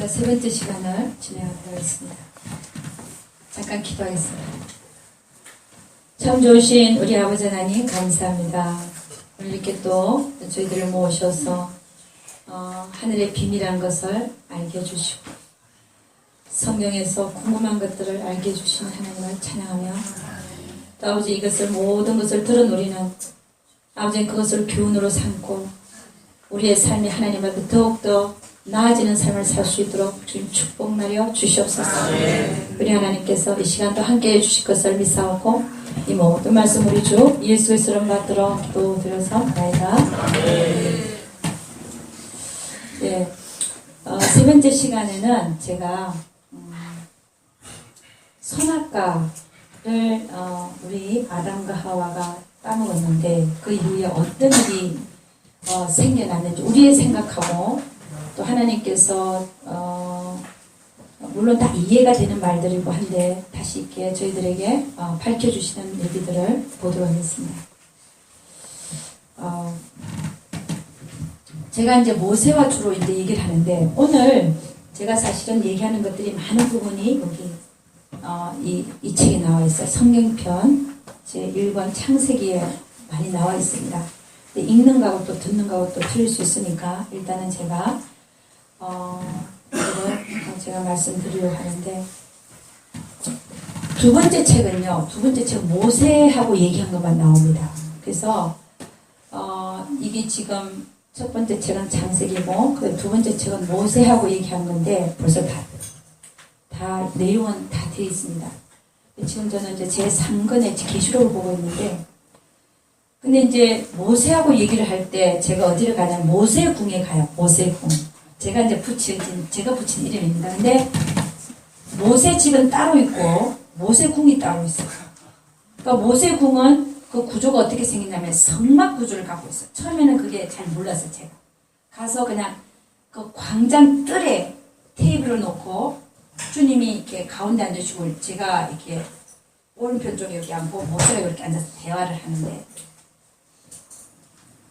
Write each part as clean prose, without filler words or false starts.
자, 세 번째 시간을 진행하도록 하겠습니다. 잠깐 기도하겠습니다. 참 좋으신 우리 아버지 하나님 감사합니다. 오늘 이렇게 또 저희들을 모으셔서 하늘의 비밀한 것을 알게 해주시고 성경에서 궁금한 것들을 알게 해주신 하나님을 찬양하며 또 아버지 이것을 모든 것을 들은 우리는 아버지는 그것을 교훈으로 삼고 우리의 삶이 하나님 앞에 더욱더 나아지는 삶을 살 수 있도록 주님 축복하여 주시옵소서. 우리 하나님께서 이 시간도 함께해 주실 것을 믿사오고 이 모든 말씀 우리 주 예수 그리스도를 받들어 기도드려서나이다. 네, 세 번째 시간에는 제가 선악과를 우리 아담과 하와가 따먹었는데 그 이후에 어떤 일이 생겨났는지 우리의 생각하고 또 하나님께서 물론 다 이해가 되는 말들이고 한데 다시 이렇게 저희들에게 밝혀주시는 얘기들을 보도록 하겠습니다. 제가 이제 모세와 주로 이제 얘기를 하는데 오늘 제가 사실은 얘기하는 것들이 많은 부분이 여기 이 책에 나와 있어요. 성경편 제1권 창세기에 많이 나와 있습니다. 읽는 거하고 또 듣는 거하고 또 틀릴 수 있으니까 일단은 제가 제가 말씀드리려고 하는데 두 번째 책은요. 두 번째 책은 모세하고 얘기한 것만 나옵니다. 그래서 이게 지금 첫 번째 책은 창세기고 그 두 번째 책은 모세하고 얘기한 건데 벌써 다 내용은 다 되어 있습니다. 지금 저는 이제 제 3권의 계시록을 보고 있는데 근데 이제 모세하고 얘기를 할 때 제가 어디를 가냐면 모세궁에 가요. 모세궁. 제가 이제 제가 붙인 이름입니다. 근데 모세 집은 따로 있고 모세궁이 따로 있어요. 그러니까 모세궁은 그 구조가 어떻게 생겼냐면 성막 구조를 갖고 있어요. 처음에는 그게 잘 몰랐어요. 제가 가서 그냥 그 광장 뜰에 테이블을 놓고 주님이 이렇게 가운데 앉으시고 제가 이렇게 오른편 쪽에 여기 앉고 모세가 이렇게 앉아서 대화를 하는데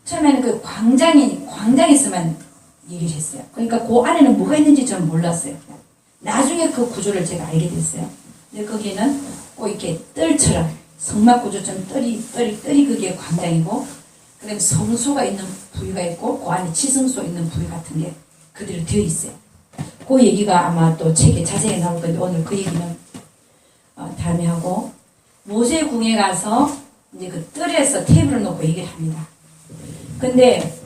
처음에는 그 광장에서만 얘기를 했어요. 그러니까 그 안에는 뭐가 있는지 저는 몰랐어요. 나중에 그 구조를 제가 알게 됐어요. 근데 거기에는 꼭 이렇게 뜰처럼 성막 구조처럼 뜰이 그게 광장이고 그다음에 성소가 있는 부위가 있고 그 안에 지성소 있는 부위 같은 게 그대로 되어 있어요. 그 얘기가 아마 또 책에 자세히 나올 건데 오늘 그 얘기는 다음에 하고 모세궁에 가서 이제 그 뜰에서 테이블을 놓고 얘기를 합니다. 근데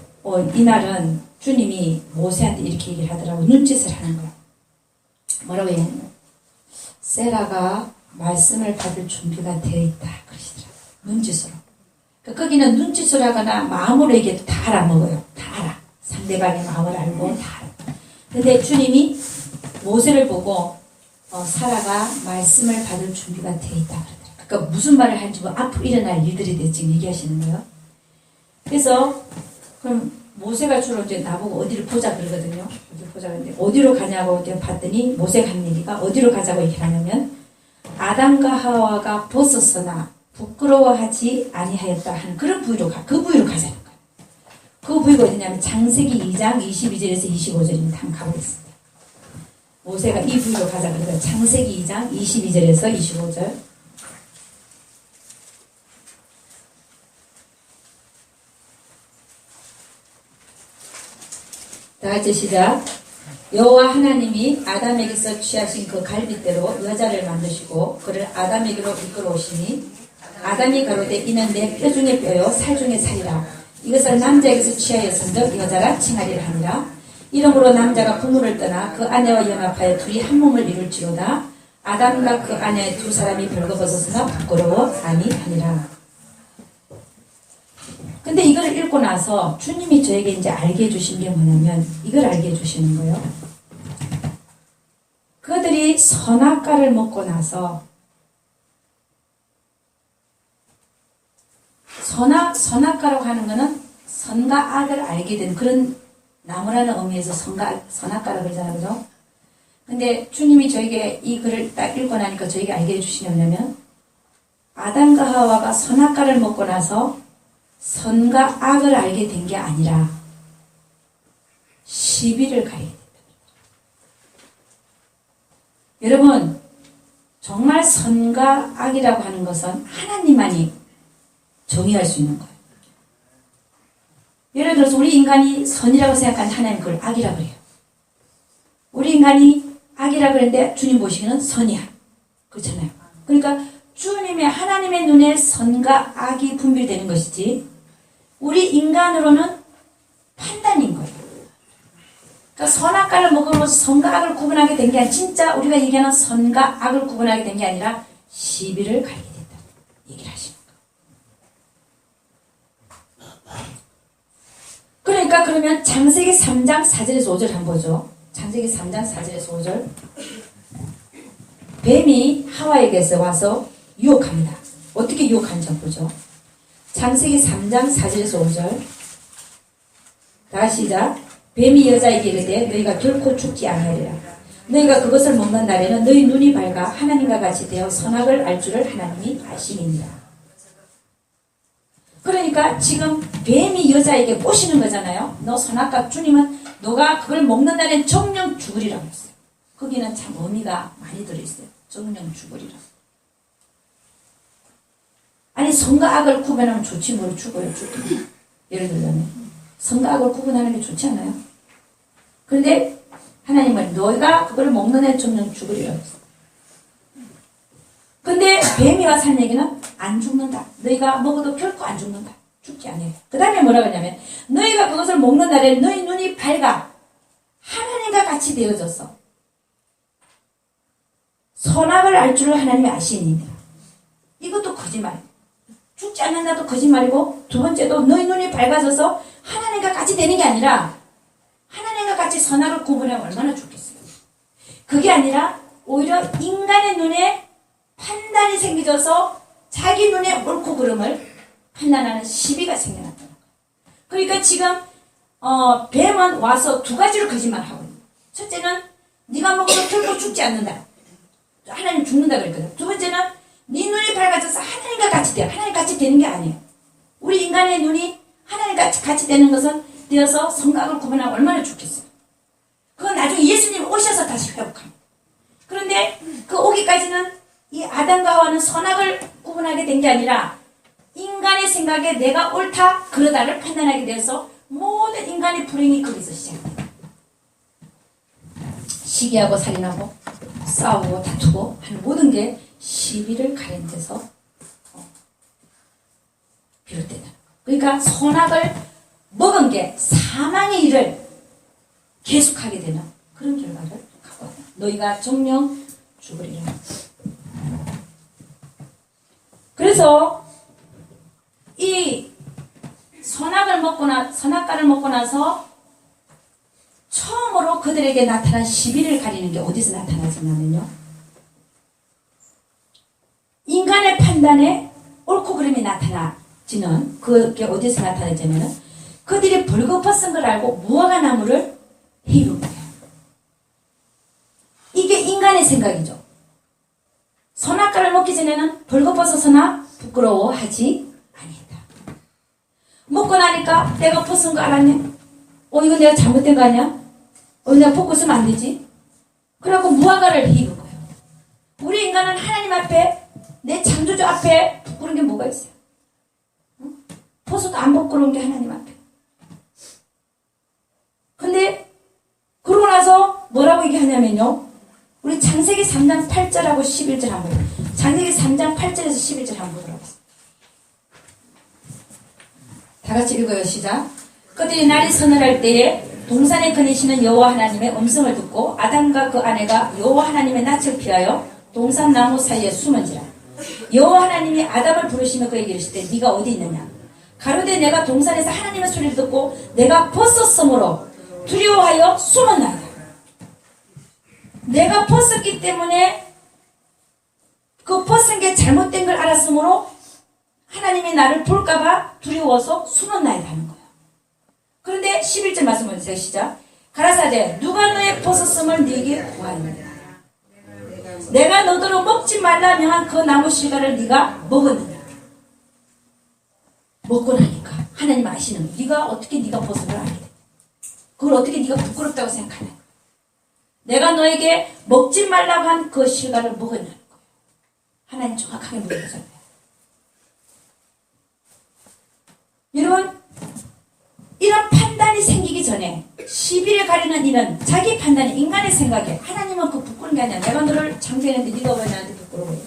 이날은 주님이 모세한테 이렇게 얘기를 하더라고. 눈짓을 하는 거야. 뭐라고 얘기하냐면 세라가 말씀을 받을 준비가 되어 있다 그러시더라고. 눈짓으로. 그러니까 거기는 눈짓을 하거나 마음으로 얘기해도 다 알아먹어요. 다 알아. 상대방의 마음을 알고 다 알아. 근데 주님이 모세를 보고 사라가 말씀을 받을 준비가 되어 있다 그러더라고. 그러니까 무슨 말을 하는지 뭐 앞으로 일어날 일들에 대해 지금 얘기하시는 거예요. 그래서 그럼 모세가 주로 이제 나보고 어디를 보자 그러거든요. 어디를 보자 그러는데 어디로 가냐고 봤더니 모세가 한 얘기가 어디로 가자고 얘기를 하냐면 아담과 하와가 벗었으나 부끄러워하지 아니하였다 하는 그런 부위로 그 부위로 가자는 거예요. 그 부위가 어디냐면 창세기 2장 22절에서 25절입니다. 한번 가보겠습니다. 모세가 이 부위로 가자 그러니까 창세기 2장 22절에서 25절 다같이 시작. 여호와 하나님이 아담에게서 취하신 그 갈빗대로 여자를 만드시고 그를 아담에게로 이끌어오시니 아담이 가로되 이는 내 뼈 중에 뼈요 살 중에 살이라. 이것을 남자에게서 취하였은즉 여자라 칭하리라 하니라. 이러므로 남자가 부모를 떠나 그 아내와 연합하여 둘이 한 몸을 이룰지로다. 아담과 그 아내 두 사람이 벌거벗었으나 부끄러워 아니하니라. 근데 이걸 읽고 나서 주님이 저에게 이제 알게 해주신 게 뭐냐면 이걸 알게 해주시는 거예요. 그들이 선악과를 먹고 나서 선악과라고 하는 거는 선과 악을 알게 된 그런 나무라는 의미에서 선악과라고 그러잖아요. 그죠? 근데 주님이 저에게 이 글을 딱 읽고 나니까 저에게 알게 해주시냐면 아담과 하와가 선악과를 먹고 나서 선과 악을 알게 된 게 아니라 시비를 가게 됐다. 여러분, 정말 선과 악이라고 하는 것은 하나님만이 정의할 수 있는 거예요. 예를 들어서 우리 인간이 선이라고 생각하는 하나님 그걸 악이라고 그래요. 우리 인간이 악이라고 그랬는데 주님 보시기에는 선이야. 그렇잖아요. 그러니까 주님의 하나님의 눈에 선과 악이 분별되는 것이지 우리 인간으로는 판단인 거예요. 그러니까 선악과를 먹으면서 선과 악을 구분하게 된 게 아니라 진짜 우리가 얘기하는 선과 악을 구분하게 된 게 아니라 시비를 갈게 됐다. 얘기를 하시는 거예요. 그러니까 그러면 창세기 3장 4절에서 5절 한번 보죠. 창세기 3장 4절에서 5절. 뱀이 하와에게서 와서 유혹합니다. 어떻게 유혹하는지 한번 보죠. 창세기 3장 4절에서 5절. 다시 시작. 뱀이 여자에게 이르되 너희가 결코 죽지 아니하리라. 너희가 그것을 먹는 날에는 너희 눈이 밝아 하나님과 같이 되어 선악을 알 줄을 하나님이 아심이니라. 그러니까 지금 뱀이 여자에게 꼬시는 거잖아요. 너 선악과 주님은 너가 그걸 먹는 날엔 정령 죽으리라고 했어요. 거기는 참 의미가 많이 들어있어요. 정령 죽으리라. 아니 선과 악을 구분하면 좋지 뭘 죽어요. 죽기. 예를 들면 선과 악을 구분하는 게 좋지 않아요? 그런데 하나님은 너희가 그걸 먹는 애 정령 죽으리라 했어요. 근데 뱀이 와서 한 얘기는 안 죽는다. 너희가 먹어도 결코 안 죽는다. 죽지 않아요. 그 다음에 뭐라고 하냐면 너희가 그것을 먹는 날에 너희 눈이 밝아 하나님과 같이 되어져서 선악을 알 줄을 하나님이 아시니라. 이것도 거짓말. 죽지 않는다도 거짓말이고 두 번째도 너희 눈이 밝아져서 하나님과 같이 되는 게 아니라 하나님과 같이 선악을 구분하면 얼마나 좋겠어요. 그게 아니라 오히려 인간의 눈에 판단이 생겨져서 자기 눈에 옳고 그름을 판단하는 시비가 생겨났다는 거예요. 그러니까 지금 뱀은 와서 두 가지로 거짓말하고 있는 거예요. 첫째는 네가 먹어도 결코 죽지 않는다. 하나님 죽는다 그랬거든. 두 번째는 네 눈이 밝아져서 하나님과 같이 돼요. 하나님 같이 되는 게 아니에요. 우리 인간의 눈이 하나님과 같이 되는 것은 되어서 성각을 구분하면 얼마나 좋겠어요. 그건 나중에 예수님 오셔서 다시 회복합니다. 그런데 그 오기까지는 이 아담과 하와는 선악을 구분하게 된 게 아니라 인간의 생각에 내가 옳다 그러다를 판단하게 되어서 모든 인간의 불행이 거기서 시작됩니다. 시기하고 살인하고 싸우고 다투고 하는 모든 게 시비를 가린 데서 비롯된다. 그러니까 선악을 먹은 게 사망의 일을 계속하게 되는 그런 결과를 갖고 왔다. 너희가 정령 죽으리라. 그래서 이 선악과를 먹고 나서 처음으로 그들에게 나타난 시비를 가리는 게 어디서 나타나냐면요. 인간의 판단에 옳고 그름이 나타나지는 그게 어디서 나타나냐면은 그들이 벌거벗은 걸 알고 무화과 나무를 해입은 거예요. 이게 인간의 생각이죠. 선악과를 먹기 전에는 벌거벗어서나 부끄러워하지 아니했다. 먹고 나니까 내가 벗은 거 알았냐? 이거 내가 잘못된 거 아니야? 내가 벗고 있으면 안 되지? 그러고 무화과를 해입은 거예요. 우리 인간은 하나님 앞에 내 창조주 앞에 부끄러운 게 뭐가 있어요? 벗어도 안 부끄러운 게 하나님 앞에. 근데 그러고 나서 뭐라고 얘기하냐면요. 우리 창세기 3장 8절하고 11절 한번 창세기 3장 8절에서 11절 한번 보도록 하겠습니다. 다 같이 읽어요. 시작. 그들이 날이 서늘할 때에 동산에 거니시는 여호와 하나님의 음성을 듣고 아담과 그 아내가 여호와 하나님의 낯을 피하여 동산 나무 사이에 숨은지라. 여호와 하나님이 아담을 부르시며 그에게 이르시되 네가 어디 있느냐. 가로되 내가 동산에서 하나님의 소리를 듣고 내가 벗었으므로 두려워하여 숨었나이다. 내가 벗었기 때문에 그 벗은 게 잘못된 걸 알았으므로 하나님이 나를 볼까봐 두려워서 숨었나이다 하는 거예요. 그런데 11절 말씀 보세요. 시작. 가라사대 누가 너의 벗었음을 네게 구하느냐. 내가 너더러 먹지 말라 명한 그 나무 실과를 네가 먹었느냐. 먹고 나니까 하나님 아시는 거예요. 네가 어떻게 네가 벗은 걸 알게 돼. 그걸 어떻게 네가 부끄럽다고 생각하냐. 내가 너에게 먹지 말라고 한 그 실과를 먹었냐는 거예요. 하나님 정확하게 물어보잖아요. 여러분, 이런 판단이 생기기 전에 시비를 가리는 이런 자기 판단이 인간의 생각에 하나님은 그 부끄러운 게 아니야. 내가 너를 창조했는데 네가 왜 나한테 부끄러워해?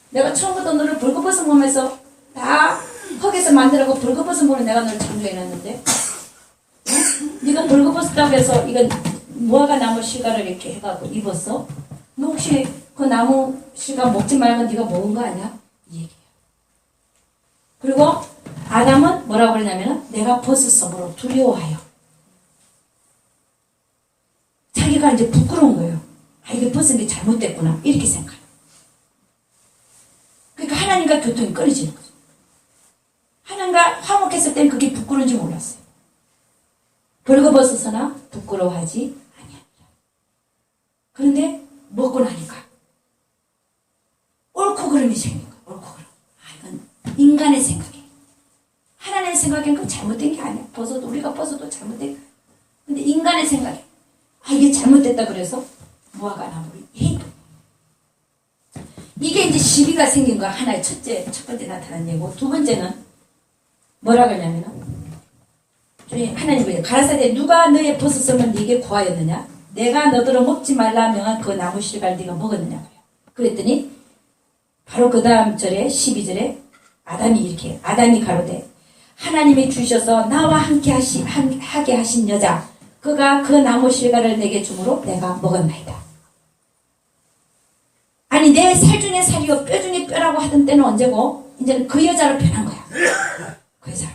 내가 처음부터 너를 벌거벗은 몸에서 다 흙에서 만들고 벌거벗은 몸에 내가 너를 창조해놨는데 네가 벌거벗었다고 해서 이건 무화과 나무 실과를 이렇게 해가지고 입었어? 너 혹시 그 나무 실과 먹지 말고 네가 먹은 거 아니야? 이 얘기야. 그리고 아담은 뭐라고 그러냐면 내가 벗었으므로 두려워하여. 자기가 이제 부끄러운 거예요. 아, 이게 벗은 게 잘못됐구나. 이렇게 생각해요. 그러니까 하나님과 교통이 끊어지는 거죠. 하나님과 화목했을 땐 그게 부끄러운지 몰랐어요. 벌거벗어서나 부끄러워하지 아니하니라. 그런데 먹고 나니까 옳고 그름이 생긴 거예요. 옳고 그름. 아, 이건 인간의 생각이에요. 하나님의 생각엔 그건 잘못된 게 아니야. 우리가 벗어도 잘못된 거야. 근데 인간의 생각에 아, 이게 잘못됐다 그래서 무화과 나무를 해도 이게 이제 시비가 생긴 거 하나의 첫 번째 나타난 예고. 두 번째는 뭐라 그러냐면은 하나님이 가라사대 누가 너의 벗었으면 네게 구하였느냐? 내가 너더러 먹지 말라 명한 그 나무 실과를 네가 먹었느냐? 그랬더니 바로 그 다음 절에 12절에 아담이 가로되 하나님이 주셔서 나와 함께 하게 하신 여자 그가 그 나무 실과를 내게 주므로 내가 먹었나이다. 아니 내 살 중에 살이요 뼈 중에 뼈라고 하던 때는 언제고 이제는 그 여자로 변한 거야. 그 여자로.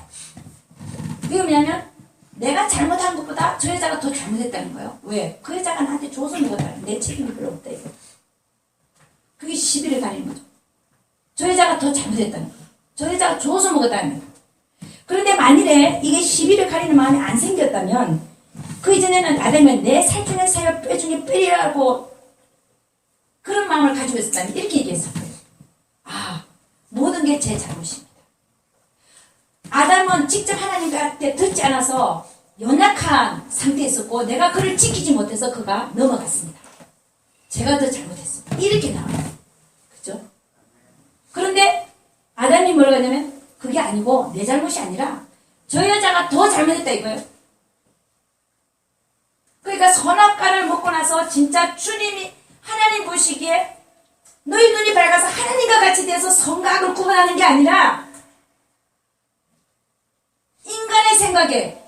그게 뭐냐면 내가 잘못한 것보다 저 여자가 더 잘못했다는 거예요. 왜? 그 여자가 나한테 줘서 먹었다는 내 책임이 별로 없다 이거. 그게 시비를 가리는 거죠. 저 여자가 더 잘못했다는 거예요. 저 여자가 줘서 먹었다는 거예요. 그런데 만일에 이게 시비를 가리는 마음이 안 생겼다면 그 이전에는 아담이 내 살 중에 살이요 뼈 중에 뼈라고 그런 마음을 가지고 있었다면 이렇게 얘기했을 거예요. 아, 모든 게 제 잘못입니다. 아담은 직접 하나님한테 듣지 않아서 연약한 상태에 있었고 내가 그를 지키지 못해서 그가 넘어갔습니다. 제가 더 잘못했습니다. 이렇게 나와요. 그죠? 그런데 아담이 뭐라고 하냐면 그게 아니고 내 잘못이 아니라 저 여자가 더 잘못했다 이거예요. 그러니까 선악과를 먹고 나서 진짜 주님이 하나님 보시기에 너희 눈이 밝아서 하나님과 같이 돼서 선과 악을 구분하는 게 아니라 인간의 생각에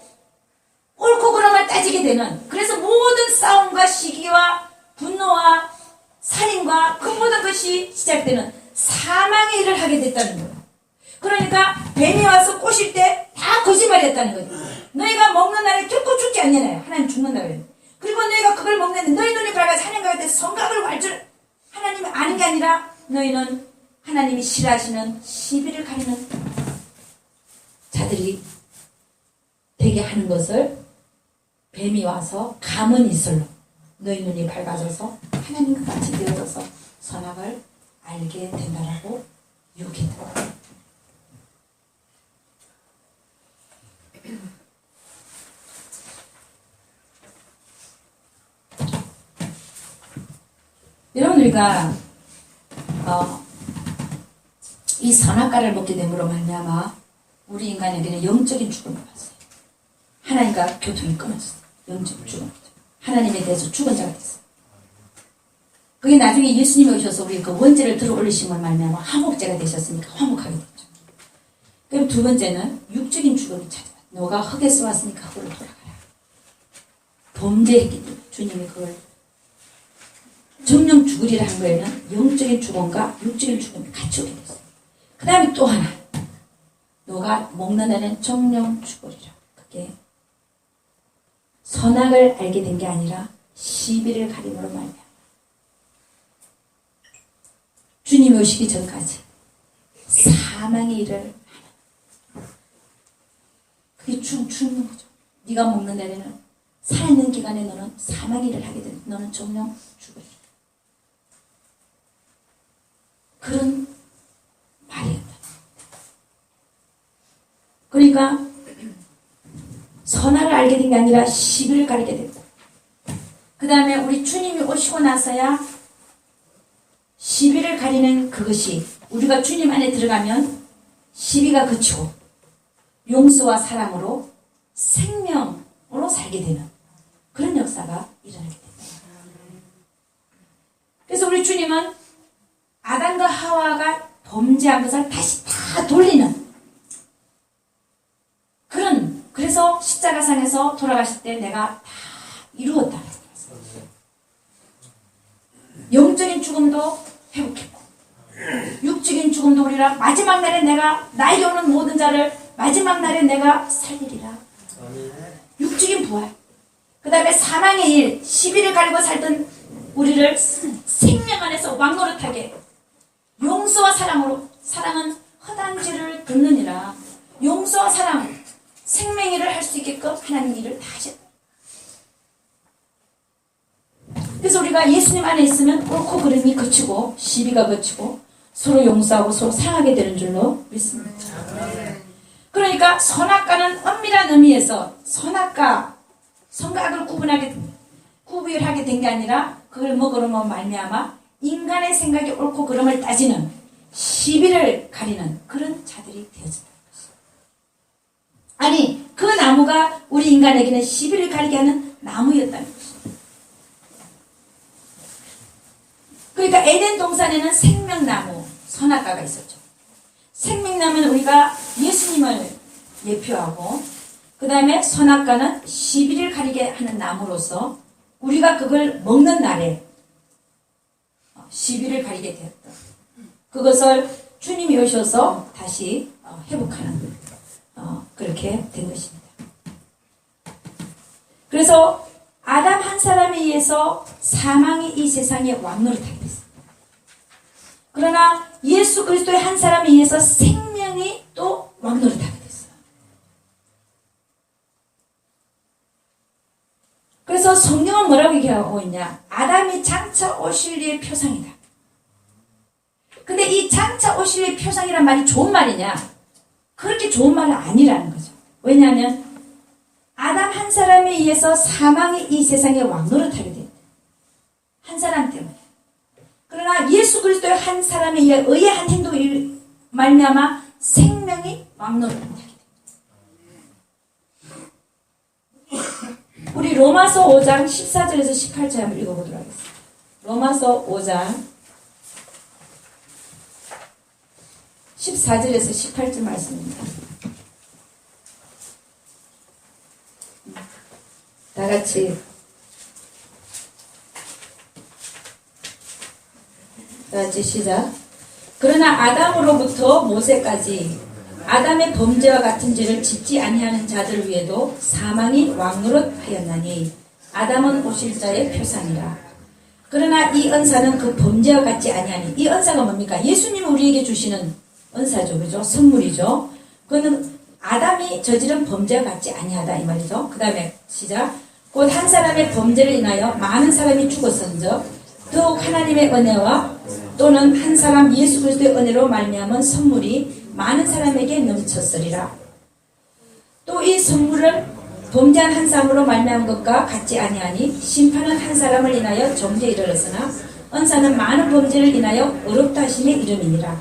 옳고 그름을 따지게 되는 그래서 모든 싸움과 시기와 분노와 살인과 그 모든 것이 시작되는 사망의 일을 하게 됐다는 거예요. 그러니까 뱀이 와서 꼬실 때 다 거짓말이었다는 거예요. 너희가 먹는 날에 결코 죽지 않냐나요. 하나님 죽는다 그래요. 그리고 너희가 그걸 먹는데 너희 눈이 밝아서 하나님과 같이 성각을 할 줄 하나님이 아는 게 아니라 너희는 하나님이 싫어하시는 시비를 가리는 자들이 되게 하는 것을 뱀이 와서 감은 이슬로 너희 눈이 밝아져서 하나님과 같이 되어져서 선악을 알게 된다라고 유혹했다. 여러분 우리가 이 선악과를 먹게 됨으로 말미암아 우리 인간에게는 영적인 죽음을 봤어요. 하나님과 교통이 끊어졌어요. 영적인 죽음. 하나님에 대해서 죽은 자가 됐어요. 그게 나중에 예수님이 오셔서 우리 그 원죄를 들어 올리심을 말미암아 화목제가 되셨으니까 화목하게 됐죠. 그럼 두 번째는 육적인 죽음이 찾아와요. 너가 흙에서 왔으니까 흙으로 돌아가라. 범죄했기 때문에 주님이 그걸 정령 죽으리라 한 거에는 영적인 죽음과 육적인 죽음이 같이 오게 됐어요. 그 다음에 또 하나. 너가 먹는 애는 정령 죽으리라. 그게 선악을 알게 된 게 아니라 시비를 가림으로 말미암아 주님이 오시기 전까지 사망의 일을 하는 그게 죽는 거죠. 네가 먹는 날에는 살아있는 기간에 너는 사망의 일을 하게 된 너는 정령 죽으리라. 그런 말이었다. 그러니까 선악을 알게 된 게 아니라 시비를 가리게 됐다. 그 다음에 우리 주님이 오시고 나서야 시비를 가리는 그것이 우리가 주님 안에 들어가면 시비가 그치고 용서와 사랑으로 생명으로 살게 되는 그런 역사가 일어나게 됩니다. 그래서 우리 주님은 아담과 하와가 범죄한 것을 다시 다 돌리는 그래서 십자가상에서 돌아가실 때 내가 다 이루었다. 영적인 죽음도 회복했고 육적인 죽음도 우리라 마지막 날에 내가 나에게 오는 모든 자를 마지막 날에 내가 살리리라. 육적인 부활, 그 다음에 사망의 일, 시비를 가리고 살던 우리를 생명 안에서 왕노릇하게 용서와 사랑으로, 사랑은 허다한 죄를 덮느니라. 용서와 사랑, 생명의 일을 할 수 있게끔 하나님 일을 다 하셨다. 그래서 우리가 예수님 안에 있으면 옳고 그름이 그치고 시비가 그치고 서로 용서하고 서로 사랑하게 되는 줄로 믿습니다. 그러니까 선악과는 엄밀한 의미에서 선악과 선과 악을 구별하게 된 게 아니라 그걸 먹으면 말미암아 인간의 생각이 옳고 그름을 따지는 시비를 가리는 그런 자들이 되어진다는 것입니다. 아니 그 나무가 우리 인간에게는 시비를 가리게 하는 나무였다는 것입니다. 그러니까 에덴 동산에는 생명나무, 선악과가 있었죠. 생명나무는 우리가 예수님을 예표하고 그 다음에 선악과는 시비를 가리게 하는 나무로서 우리가 그걸 먹는 날에 시비를 가리게 되었다. 그것을 주님이 오셔서 다시 회복하는 그렇게 된 것입니다. 그래서 아담 한 사람에 의해서 사망이 이 세상에 왕노릇하게 됐습니다. 그러나 예수 그리스도의 한 사람에 의해서 생명이 또 왕노릇하게 됐어요. 그래서 성경은 뭐라고 얘기하고 있냐? 아담이 장차 오실 이의 표상이다. 근데 이 장차 오실 이의 표상이란 말이 좋은 말이냐? 그렇게 좋은 말은 아니라는 거죠. 왜냐하면 아담 한 사람에 의해서 사망이 이 세상에 왕노릇하게 됐다. 한 사람 때문에. 그러나 예수 그리스도의 한 사람에 의해 의한 행동을 말미암아 생명이 왕노릇하게 됩니다. 우리 로마서 5장 14절에서 18절 한번 읽어보도록 하겠습니다. 로마서 5장 14절에서 18절 말씀입니다. 다 같이 시작. 그러나 아담으로부터 모세까지 아담의 범죄와 같은 죄를 짓지 아니하는 자들 위에도 사망이 왕노릇하였나니 아담은 오실 자의 표상이라. 그러나 이 은사는 그 범죄와 같지 아니하니, 이 은사가 뭡니까? 예수님이 우리에게 주시는 은사죠, 그죠? 선물이죠. 그거는 아담이 저지른 범죄와 같지 아니하다 이 말이죠. 그 다음에 시작. 곧 한 사람의 범죄를 인하여 많은 사람이 죽었은즉 더욱 하나님의 은혜와 또는 한 사람 예수 그리스도의 은혜로 말미암은 선물이 많은 사람에게 넘쳤으리라. 또 이 선물을 범죄한 한 사람으로 말미암은 것과 같지 아니하니 심판은 한 사람을 인하여 정죄에 이르렀으나 은사는 많은 범죄를 인하여 어렵다 하심에 이름이니라.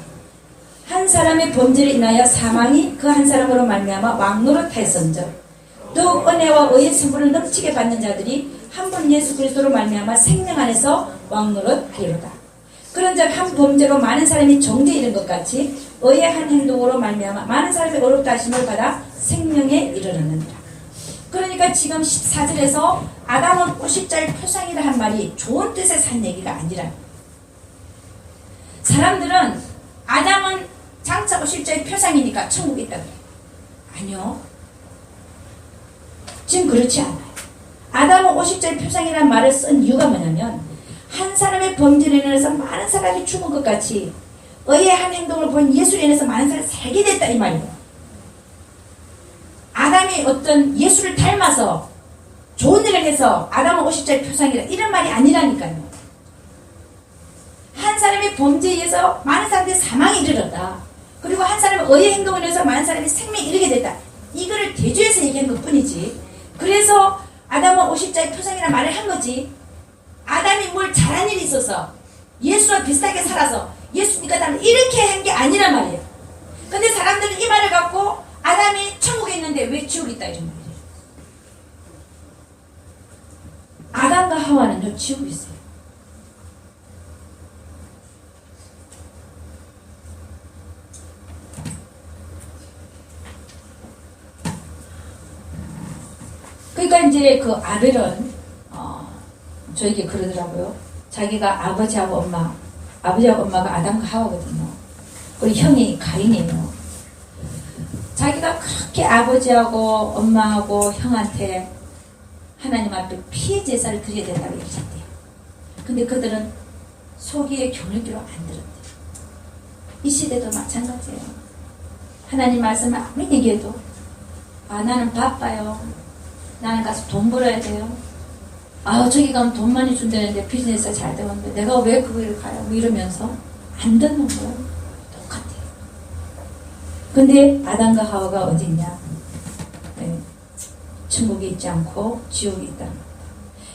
한 사람의 범죄를 인하여 사망이 그 한 사람으로 말미암아 왕노릇하였은즉 더욱 은혜와 의의 선물을 넘치게 받는 자들이 한 분 예수 그리스도로 말미암아 생명 안에서 왕노릇하리로다. 그런즉 한 범죄로 많은 사람이 정죄에 이른 것 같이 의의 한 행동으로 말미암아 많은 사람이 어렵다 하심을 받아 생명에 이르렀느니라. 그러니까 지금 14절에서 아담은 오십자의 표상이라 한 말이 좋은 뜻에서 한 얘기가 아니라, 사람들은 아담은 장차 오십자의 표상이니까 천국에 있다 그래요. 아니요. 지금 그렇지 않아요. 아담은 오십자의 표상이라는 말을 쓴 이유가 뭐냐면 한 사람의 범죄로 인해서 많은 사람이 죽은 것 같이 의의 한 행동을 본 예수로 인해서 많은 사람이 살게 됐다 이 말이에요. 아담이 어떤 예수를 닮아서 좋은 일을 해서 아담은 오십자의 표상이라 이런 말이 아니라니까요. 한 사람의 범죄에 의해서 많은 사람들이 사망에 이르렀다. 그리고 한 사람의 의의 행동을 위해서 많은 사람이 생명에 이르게 됐다. 이거를 대조해서 얘기한 것 뿐이지. 그래서 아담은 오십자의 표상이라는 말을 한 거지. 잘한 일이 있어서 예수와 비슷하게 살아서 예수니까 나는 이렇게 한 게 아니란 말이에요. 근데 사람들은 이 말을 갖고 아담이 천국에 있는데 왜 지옥에 있다 이런 말이에요. 아담과 하와는요 지옥에 있어요. 그러니까 이제 그 아벨은 저에게 그러더라고요. 자기가 아버지하고 엄마가 아담과 하와거든요. 그리고 형이 가인이에요. 자기가 그렇게 아버지하고 엄마하고 형한테 하나님 앞에 피해 제사를 드려야 된다고 얘기했대요. 근데 그들은 소기의 교훈기로 안 들었대요. 이 시대도 마찬가지예요. 하나님 말씀을 아무리 얘기해도 나는 바빠요. 나는 가서 돈 벌어야 돼요. 저기 가면 돈 많이 준다는데 비즈니스가 잘 되는데 내가 왜 거기를 가요? 뭐 이러면서 안 듣는 거예요. 똑같아요. 근데 아담과 하와가 어디 있냐? 네. 천국에 있지 않고 지옥에 있다.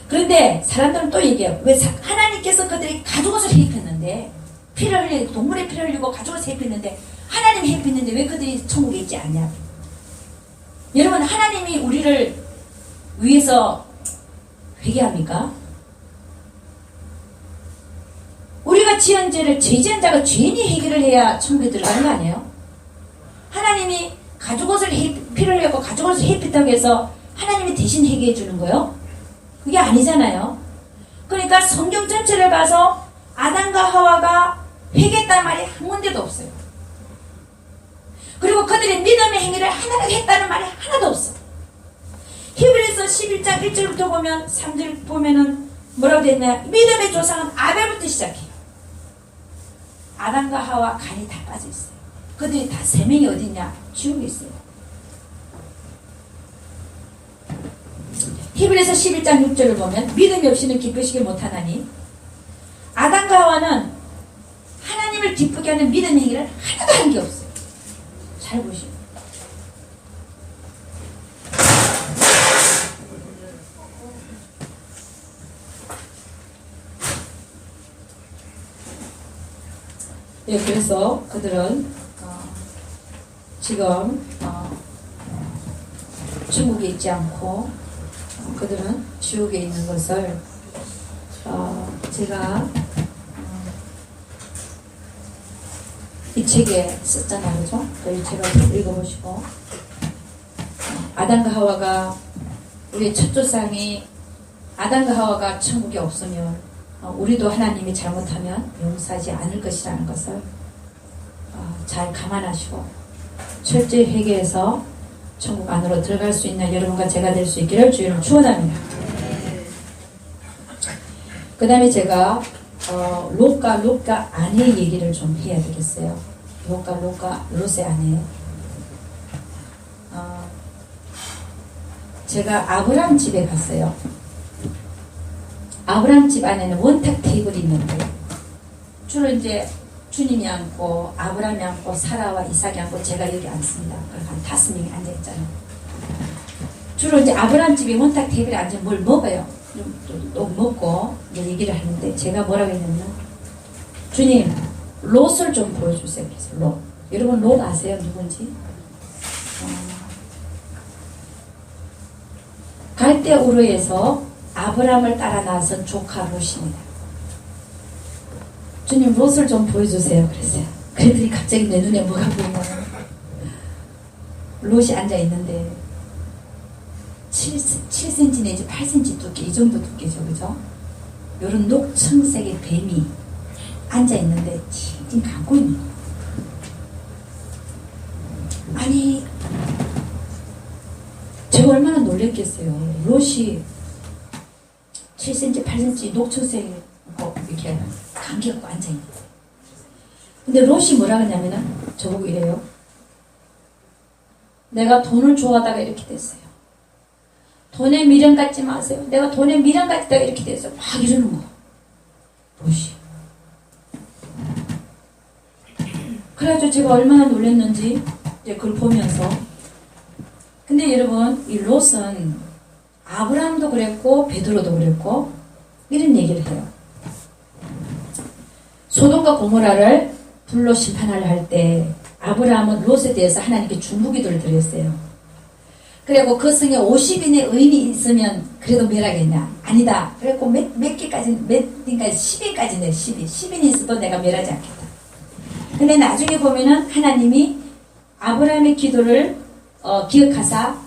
그런데 사람들은 또 얘기해요. 왜 하나님께서 그들이 가죽옷을 해입혔는데 피를 흘리고 동물의 피를 흘리고 가죽옷을 해입혔는데 하나님이 해입혔는데 왜 그들이 천국에 있지 않냐? 여러분 하나님이 우리를 위해서 회개합니까? 우리가 지은 죄를 죄지은 자가 죄인이 해결을 해야 천국에 들어가는 거 아니에요? 하나님이 가죽옷을 피를 흘렸고 가죽옷을 해입혔다고 해서 하나님이 대신 해결해 주는 거예요? 그게 아니잖아요. 그러니까 성경 전체를 봐서 아담과 하와가 회개했다는 말이 한 군데도 없어요. 그리고 그들의 믿음의 행위를 하나를 했다는 말이 하나도 없어. 히브리서 11장 1절부터 보면 3절 보면은 뭐라고 되어 있나요? 믿음의 조상은 아벨부터 시작해요. 아담과 하와 간이 다 빠져 있어요. 그들이 다 세 명이 어디 있냐? 지옥에 있어요. 히브리서 11장 6절을 보면 믿음이 없이는 기쁘시길 못하나니 아담과 하와는 하나님을 기쁘게 하는 믿음의 행위를 하나도 한 게 없어요. 잘 보시오. 예, 그래서 그들은 지금 천국에 있지 않고 그들은 지옥에 있는 것을 제가 이 책에 썼잖아요, 그죠? 이 책을 읽어보시고 아담과 하와가 우리의 첫 조상이 아담과 하와가 천국에 없으면 우리도 하나님이 잘못하면 용서하지 않을 것이라는 것을 잘 감안하시고 철저히 회개해서 천국 안으로 들어갈 수 있는 여러분과 제가 될 수 있기를 주의로 축원합니다. 그 다음에 제가 롯과 아내 얘기를 좀 해야 되겠어요. 롯과 롯의 아내. 제가 아브람 집에 갔어요. 아브람 집 안에는 원탁 테이블이 있는데 주로 이제 주님이 앉고 아브람이 앉고 사라와 이삭이 앉고 제가 여기 앉습니다. 한 5명이 앉아있잖아요. 주로 이제 아브람 집에 원탁 테이블에 앉으면 뭘 먹어요. 또 먹고 이제 얘기를 하는데 제가 뭐라고 했냐면 주님 롯을 좀 보여주세요. 그래서 롯. 여러분 롯 아세요? 누군지? 갈대우르에서 아브람을 따라 나선 조카 롯입니다. 주님 롯을 좀 보여주세요. 그랬어요. 그랬더니 갑자기 내 눈에 뭐가 보이냐면 롯이 앉아있는데 7cm 내지 8cm 두께 이 정도 두께죠. 그죠? 요런 녹청색의 뱀이 앉아있는데 팅팅 감고 있는 거예요. 아니 제가 얼마나 놀랬겠어요. 롯이 7cm, 8cm 녹청색 이렇게 감기 갖고 앉아있는 거예요. 근데 롯이 뭐라 그러냐면은 저보고 이래요. 내가 돈을 좋아하다가 이렇게 됐어요. 돈에 미련 갖지 마세요. 내가 돈에 미련 갖다가 이렇게 됐어요. 막 이러는 거. 롯이. 그래가지고 제가 얼마나 놀랐는지 이제 그걸 보면서. 근데 여러분 이 롯은 아브라함도 그랬고 베드로도 그랬고 이런 얘기를 해요. 소돔과 고모라를 불로 심판하려 할 때 아브라함은 롯에 대해서 하나님께 중보기도를 드렸어요. 그리고 그 성에 50인의 의인이 있으면 그래도 멸하겠냐? 아니다. 그래갖고 몇 개까지, 몇 인까지, 10인까지 내, 10인이 있어도 내가 멸하지 않겠다. 근데 나중에 보면은 하나님이 아브라함의 기도를 기억하사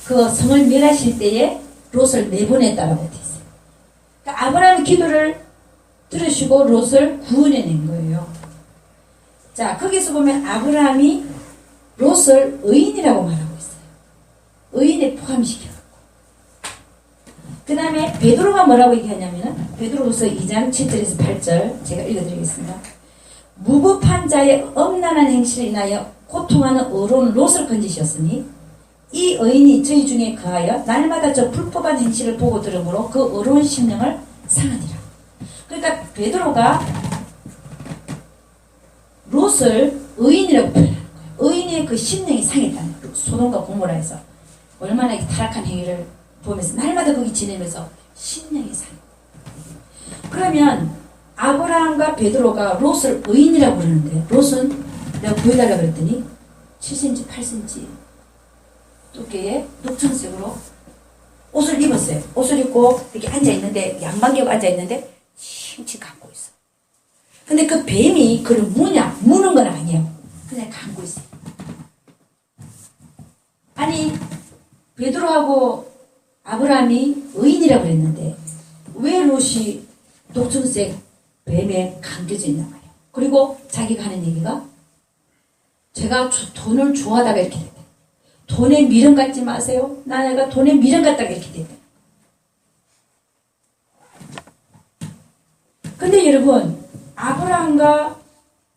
그 성을 멸하실 때에 롯을 내보냈다라고 되어 있어요. 그러니까 아브라함의 기도를 들으시고 롯을 구원해낸 거예요. 자, 거기서 보면 아브라함이 롯을 의인이라고 말하고 있어요. 의인에 포함시켜갖고. 그 다음에 베드로가 뭐라고 얘기하냐면은 베드로후서 2장 7절에서 8절 제가 읽어드리겠습니다. 무법한 자의 엄란한 행실을 인하여 고통하는 어려운 롯을 건지셨으니 이 의인이 저희 중에 거하여 날마다 저 불법한 행실을 보고 들으므로 그 어려운 심령을 상하니라. 그러니까 베드로가 롯을 의인이라고 표현하는 거예요. 의인의 그 심령이 상했다는 거예요. 소돔과 고모라에서 얼마나 타락한 행위를 보면서 날마다 거기 지내면서 심령이 상해. 그러면 아브라함과 베드로가 롯을 의인이라고 그러는데 롯은 내가 보여달라고 그랬더니 7cm, 8cm 두께의 녹청색으로 옷을 입었어요. 옷을 입고 이렇게 앉아있는데 양반기고 앉아있는데 칭칭 감고 있어. 근데 그 뱀이 그를 무는 건 아니에요. 그냥 감고 있어요. 아니 베드로하고 아브라함이 의인이라고 그랬는데 왜 롯이 녹청색 뱀에 감겨져 있단 말이에요. 그리고 자기가 하는 얘기가 제가 돈을 좋아하다가 이렇게 됐다. 돈에 미련 갖지 마세요. 내가 돈에 미련 갖다가 이렇게 됐다. 근데 여러분 아브라함과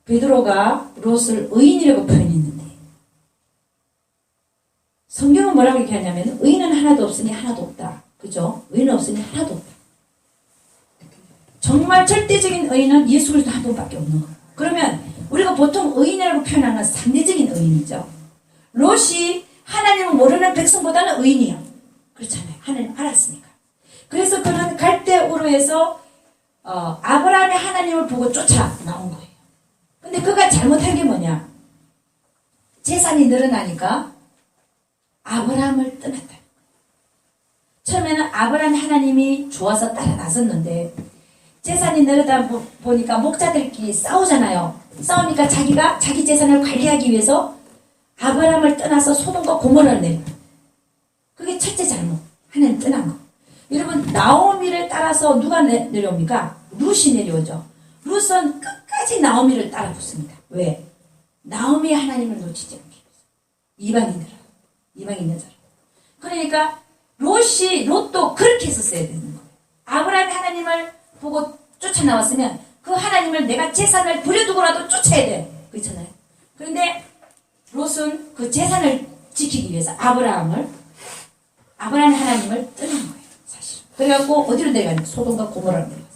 베드로가 롯을 의인이라고 표현했는데 성경은 뭐라고 얘기하냐면 의인은 하나도 없으니 하나도 없다. 그죠? 의인은 없으니 하나도 없다. 정말 절대적인 의인은 예수 그리스도 한 분밖에 없는 거예요. 그러면 우리가 보통 의인이라고 표현하는 상대적인 의인이죠. 롯이 하나님을 모르는 백성보다는 의인이야. 그렇잖아요. 하나님 알았으니까. 그래서 그는 갈대우르에서 아브라함의 하나님을 보고 쫓아 나온 거예요. 근데 그가 잘못한 게 뭐냐? 재산이 늘어나니까 아브라함을 떠났다는 거예요. 처음에는 아브라함 하나님이 좋아서 따라 나섰는데 재산이 늘어다 보니까 목자들끼리 싸우잖아요. 싸우니까 자기가 자기 재산을 관리하기 위해서 아브라함을 떠나서 소돔과 고모라를 내려. 그게 첫째 잘못. 하나님 떠난 거. 여러분 나오미를 따라서 누가 내려옵니까? 룻이 내려오죠. 룻은 끝까지 나오미를 따라 붙습니다. 왜? 나오미의 하나님을 놓치지 않기 위해서. 이방인 여자로. 그러니까 롯도 그렇게 했었어야 되는 거예요. 아브라함의 하나님을 보고 쫓아나왔으면 그 하나님을 내가 재산을 버려두고라도 쫓아야 돼. 그렇잖아요. 그런데 롯은 그 재산을 지키기 위해서 아브라함의 하나님을 떠난 거예요. 사실. 그래갖고 어디로 내려가냐? 소돔과 고모라로 내려갔어요.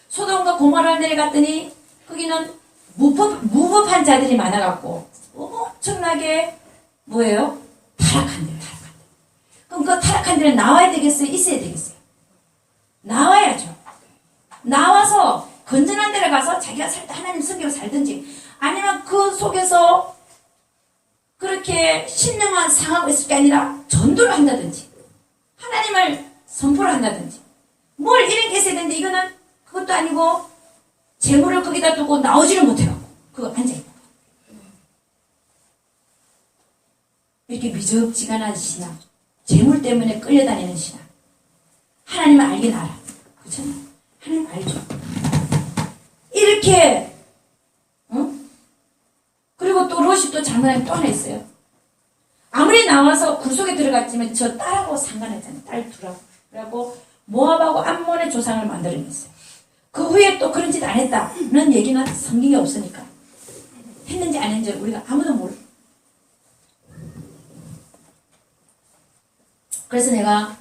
소돔과 고모라로 내려갔더니 거기는 무법한 자들이 많아갖고 엄청나게 뭐예요? 타락한 데. 그럼 그 타락한 데는 나와야 되겠어요? 있어야 되겠어요? 나와야죠. 나와서 건전한 데를 가서 자기가 살 때 하나님 섬기고 살든지 아니면 그 속에서 그렇게 신령한 상하고 있을 게 아니라 전도를 한다든지 하나님을 선포를 한다든지 뭘 이런 게 있어야 되는데 이거는 그것도 아니고 재물을 거기다 두고 나오지를 못해갖고 그거 앉아있고 이렇게 미적지근한 신앙 재물 때문에 끌려다니는 신앙 하나님을 알긴 알아. 그렇잖아요. 하나님 알죠. 이렇게 그리고 또 롯이 또 잘못한 게 또 하나 있어요. 아무리 나와서 굴 속에 들어갔지만 저 딸하고 상관했잖아요. 딸 둘하고. 그래갖고 모압하고 암몬의 조상을 만들어냈어요. 그 후에 또 그런 짓 안 했다는 얘기는 성경에 없으니까 했는지 안 했는지 우리가 아무도 몰라. 그래서 내가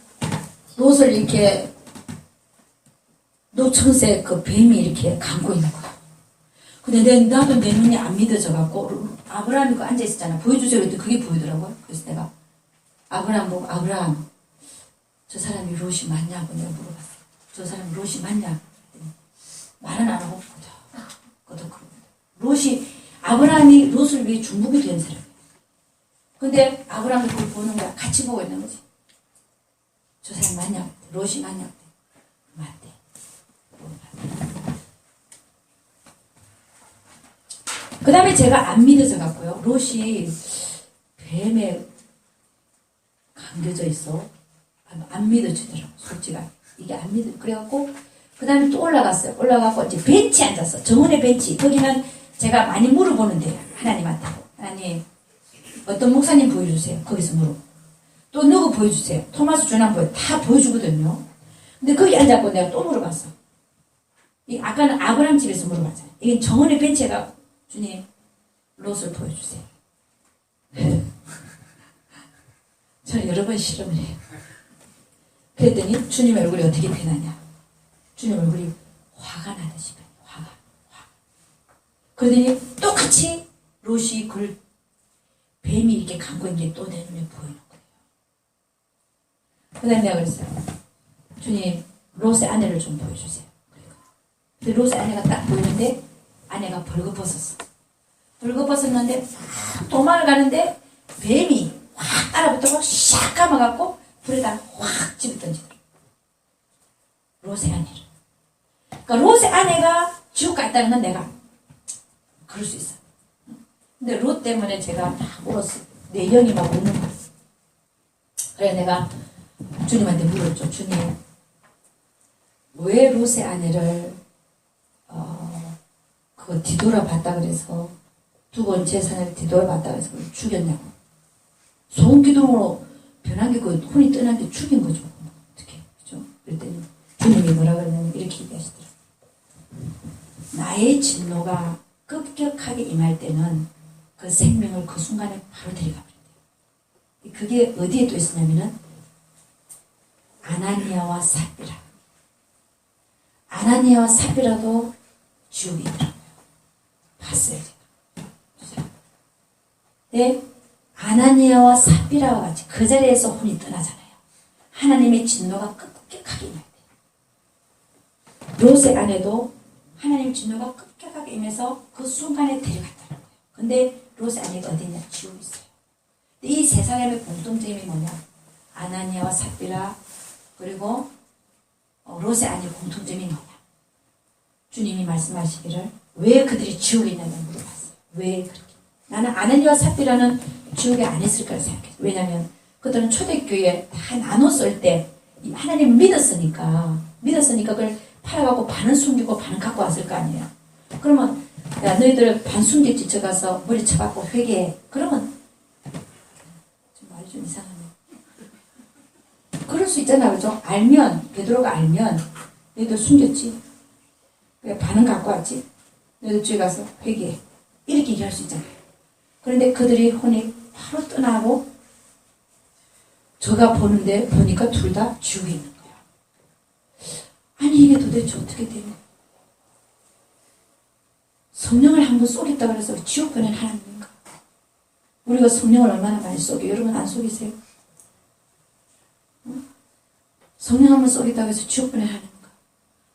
롯을 이렇게 노천색 그 뱀이 이렇게 감고 있는 거야. 근데 나도 내 눈이 안 믿어져갖고 아브라함이 그 앉아있었잖아. 보여주세요. 그랬더니 그게 보이더라고요. 그래서 내가 아브라함 보고 아브라함 저 사람이 롯이 맞냐고 내가 물어봤어요. 저 사람이 롯이 맞냐? 그랬더니 말은 안 하고 보자. 아브라함이 롯을 위해 중복이 된 사람이에요. 근데 아브라함이 그걸 보는 거야. 같이 보고 있는 거지. 저 사람 맞냐? 롯이 맞냐? 맞대. 그 다음에 제가 안 믿어져 갖고요. 롯이 뱀에 감겨져 있어. 안 믿어지더라고, 솔직하게. 이게 안 믿어. 그래갖고, 그 다음에 또 올라갔어요. 올라가고, 이제 벤치에 앉았어. 정원의 벤치. 거기는 제가 많이 물어보는데요. 하나님한테. 하나님, 어떤 목사님 보여주세요. 거기서 물어. 또 누구 보여주세요. 토마스 주남 다 보여주거든요. 근데 거기 앉았고 내가 또 물어봤어. 아까는 아브라함 집에서 물어봤잖아요. 이게 정원의 벤치에가 주님, 롯을 보여주세요. 저는 여러 번 실험을 해요. 그랬더니 주님 얼굴이 어떻게 변하냐. 주님 얼굴이 화가 나듯이 변해. 화가. 그러더니 똑같이 롯이 그걸 뱀이 이렇게 감고 있는 게 또 내 눈에 보이는 거예요. 그 다음에 내가 그랬어요. 주님, 롯의 아내를 좀 보여주세요. 근데 롯의 아내가 딱 보이는데 아내가 벌거벗었어. 벌거벗었는데 막 도망을 가는데 뱀이 확 따라붙어서 샥 감아갖고 불에다 확 집어던지더라고. 롯의 아내를. 그러니까 롯의 아내가 지옥 갔다는 건 내가 그럴 수 있어. 근데 롯 때문에 제가 막 울었어. 내 영이 막 우는 거야. 그래 내가 주님한테 물었죠. 주님, 왜 롯의 아내를 그거 뒤돌아봤다 그래서 두고 온 재산을 뒤돌아봤다 그래서 그걸 죽였냐고. 소음기둥으로 변한 게 그 혼이 떠난 게 죽인 거죠. 어떻게 그죠? 그랬더니 주님이 뭐라 그러냐면 이렇게 얘기하시더라고요. 나의 진노가 급격하게 임할 때는 그 생명을 그 순간에 바로 데려가 버린대요. 그게 어디에 또 있었냐면은 아나니아와 삽비라. 아나니아와 삽비라도 지옥이 있더라고요. 봤어요, 제가. 네, 아나니아와 삽비라와 같이 그 자리에서 혼이 떠나잖아요. 하나님의 진노가 급격하게 임할 때. 롯의 아내도 하나님의 진노가 급격하게 임해서 그 순간에 데려갔더라고요. 근데 롯의 아내가 어디냐? 지옥에 있어요. 이 세 사람의 공통점이 뭐냐? 아나니아와 삽비라 그리고 롯의 아내의 공통점이 뭐냐? 주님이 말씀하시기를 왜 그들이 지옥에 있냐고 물어봤어요. 왜 그렇게? 나는 아나니아와 삽비라는 지옥에 안 있을 거라 생각해요. 왜냐하면 그들은 초대교회에 다 나눴을 때 하나님을 믿었으니까 그걸 팔아갖고 반은 숨기고 반은 갖고 왔을 거 아니에요. 그러면 야 너희들 반 숨겼지 쳐가서 머리 쳐박고 회개해. 그러면 좀 말이 좀 이상하네. 그럴 수 있잖아, 그죠? 알면 베드로가 알면 너희들 숨겼지. 그래 반은 갖고 왔지. 너희들 집에 가서 회개해. 이렇게 얘기할 수 있잖아요. 그런데 그들이 혼이 바로 떠나고 저가 보니까 둘 다 지옥에 있는 거야. 아니 이게 도대체 어떻게 되는 거야? 성령을 한번 쏘겠다고 해서 지옥 보낸 하나님인가? 우리가 성령을 얼마나 많이 쏘게? 여러분 안 쏘기세요? 응? 성령 한번 쏘겠다고 해서 지옥 보낸 하나님인가?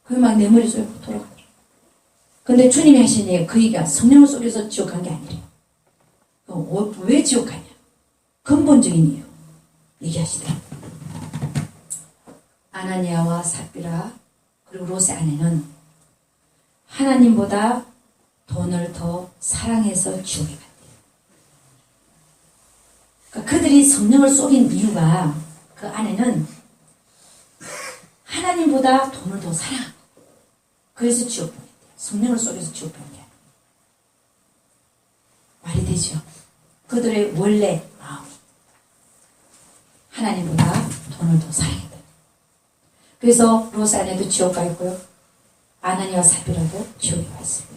그게 막 내 머릿속에 돌아가더라고. 근데 주님이 하신 얘기, 그 얘기가 성령을 쏘겨서 지옥 간 게 아니래요. 왜 지옥 가냐? 근본적인 이유 얘기하시더라고요. 아나니아와 삽비라 그리고 롯의 아내는 하나님보다 돈을 더 사랑해서 지옥에 갔대요. 그러니까 그들이 성령을 쏘긴 이유가 그 아내는 하나님보다 돈을 더 사랑하고 그래서 지옥 보냈대요. 성령을 쏘겨서 지옥 보낸 게 아니에요. 말이 되죠? 그들의 원래 마음이 하나님보다 돈을 더 사랑했다. 그래서 롯의 아내도 지옥 가 있고요. 아나니아와 삽비라도 지옥에 가 있습니다.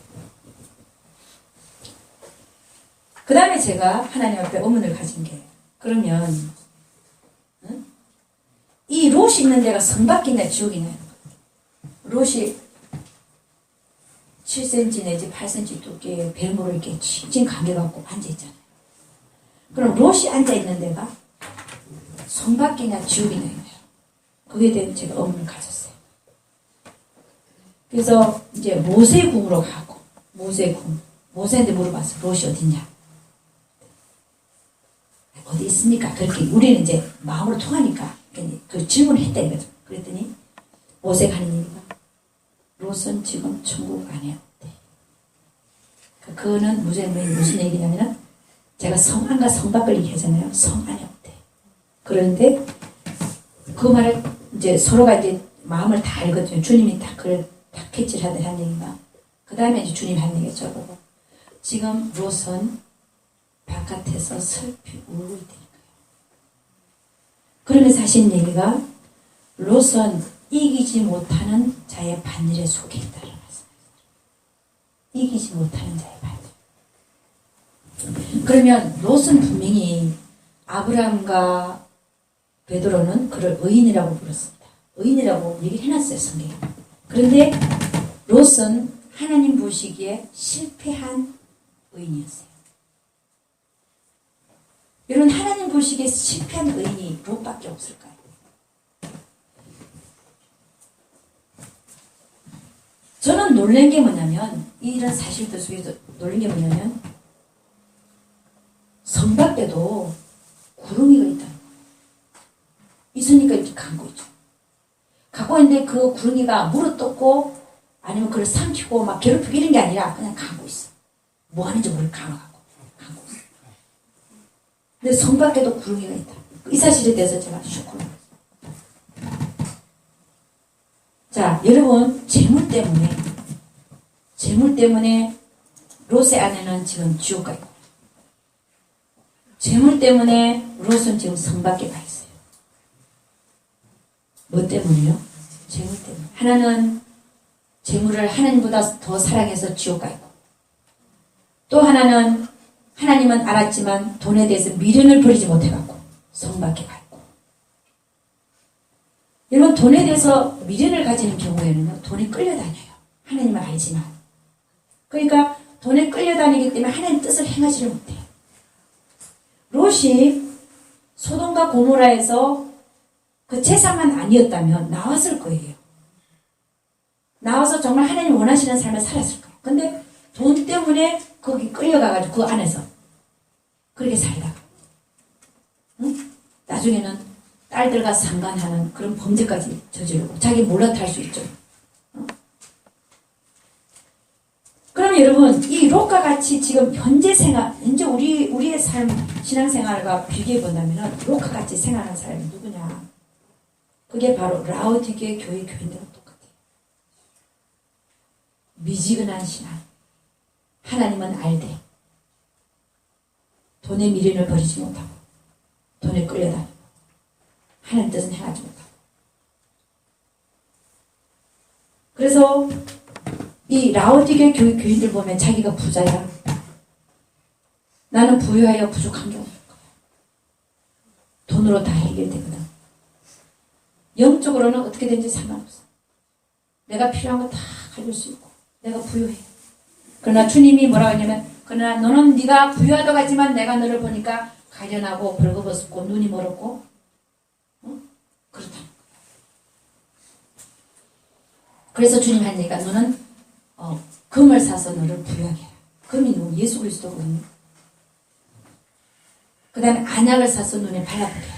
그 다음에 제가 하나님 앞에 의문을 가진 게 그러면 이 롯이 있는 데가 성밖이냐 지옥이냐. 롯이 7cm 내지 8cm 두께의 뱀으로 이렇게 칭칭 감겨갖고 앉아있잖아요. 그럼 롯이 앉아있는 데가 성밖이냐 지옥이냐. 그에 대해 제가 의문을 가졌어요. 그래서 이제 모세궁으로 가고 모세궁 모세한테 물어봤어. 롯이 어딨냐? 어디 있습니까? 그렇게 우리는 이제 마음으로 통하니까 그 질문을 했다 이거죠. 그랬더니 모세가 하는 얘기가 롯은 지금 천국 안에 없대. 그거는 무슨 얘기냐면은 제가 성 안과 성 밖을 얘기하잖아요. 성 안에 없대. 그런데 그 말을 이제 서로가 이제 마음을 다 알거든요. 주님이 다 그걸 다 캐치를 한 얘기가. 그 다음에 이제 주님이 한 얘기가 저거고. 지금 롯은 바깥에서 슬피 울고 있다는 거예요. 그러면서 하신 얘기가 롯은 이기지 못하는 자의 반열에 속해 있다는 말씀이에요. 이기지 못하는 자의 반열. 그러면 롯은 분명히 아브라함과 베드로는 그를 의인이라고 불렀습니다. 의인이라고 얘기를 해놨어요, 성경에. 그런데 롯은 하나님 보시기에 실패한 의인이었어요. 여러분, 하나님 보시기에 실패한 의인이 롯밖에 없을까요? 저는 놀란 게 뭐냐면, 이런 사실들 속에서 놀란 게 뭐냐면, 성 밖에도 구름이가 있다는 거예요. 있으니까 이렇게 감고 있죠. 갖고 있는데 그 구름이가 물어뜯고 아니면 그걸 삼키고 막 괴롭히고 이런 게 아니라 그냥 감고 있어. 뭐 하는지 모르게 감아갖고 감고 있어. 근데 성 밖에도 구름이가 있다. 이 사실에 대해서 제가 쇼크를 받았어요. 자, 여러분, 재물 때문에 롯의 아내는 지금 지옥 가 있고, 재물 때문에 롯은 지금 성 밖에 가 있어요. 뭐 때문에요? 재물 때문에. 하나는 재물을 하나님보다 더 사랑해서 지옥 가 있고, 또 하나는 하나님은 알았지만 돈에 대해서 미련을 버리지 못해갖고 성 밖에 가 있고. 여러분, 돈에 대해서 미련을 가지는 경우에는 돈이 끌려다녀요. 하나님은 알지만. 그러니까 돈에 끌려다니기 때문에 하나님 뜻을 행하지를 못해요. 롯이 소돔과 고모라에서 그 재산만 아니었다면 나왔을 거예요. 나와서 정말 하나님 원하시는 삶을 살았을 거예요. 근데 돈 때문에 거기 끌려가가지고 그 안에서 그렇게 살다가, 응? 나중에는 딸들과 상관하는 그런 범죄까지 저지르고 자기 몰라탈 수 있죠. 응? 그럼 여러분, 이 롯과 같이 지금 현재 생활, 현재 우리의 삶, 신앙생활과 비교해 본다면 롯과 같이 생활하는 사람이 누구냐? 그게 바로 라오디게 교회 교인들과 똑같아요. 미지근한 신앙. 하나님은 알되 돈의 미련을 버리지 못하고 돈에 끌려다니고 하나님 뜻은 행하지 못하고. 그래서 이 라오디게 교회 교인들 보면 자기가 부자야. 나는 부유하여 부족한 게 없을 거야. 돈으로 다 해결되거든. 영적으로는 어떻게 되는지 상관없어. 내가 필요한 거 다 가질 수 있고 내가 부유해. 그러나 주님이 뭐라고 하냐면, 그러나 너는 네가 부유하다고 하지만 내가 너를 보니까 가련하고 벌거벗고 눈이 멀었고 그렇다는 거야. 그래서 주님이 한 얘기가 너는 금을 사서 너를 부유하게 해라. 금이 누구? 예수 그리스도거든요. 그 다음에 안약을 사서 눈에 발라보게 해라.